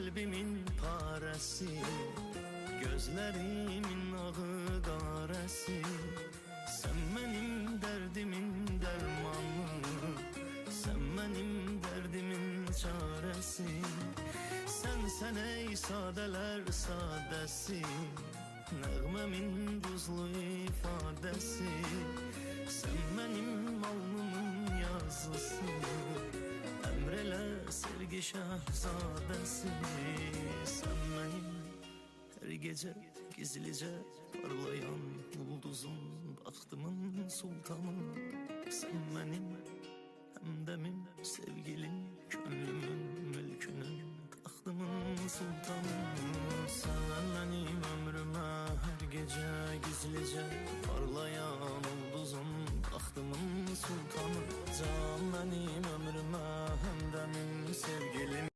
kalbimin paresi, gözlerimin ağı qarəsi. Sen benim derdimin dermanı, sen benim derdimin çaresi. Sen ey sadeler sadesi, nəğməmin buzlu ifadesi. Sen benim alnımın yazısı, emrele sevgi şahzadesi. Sen benim her gece gizlice parlayan ulduzum, bahtımın sultanı. Sen benim hemdemin, sevgilim, gönlümün, mülkünün, tahtımın sultanı. Sen benim ömrüme her gece gizlice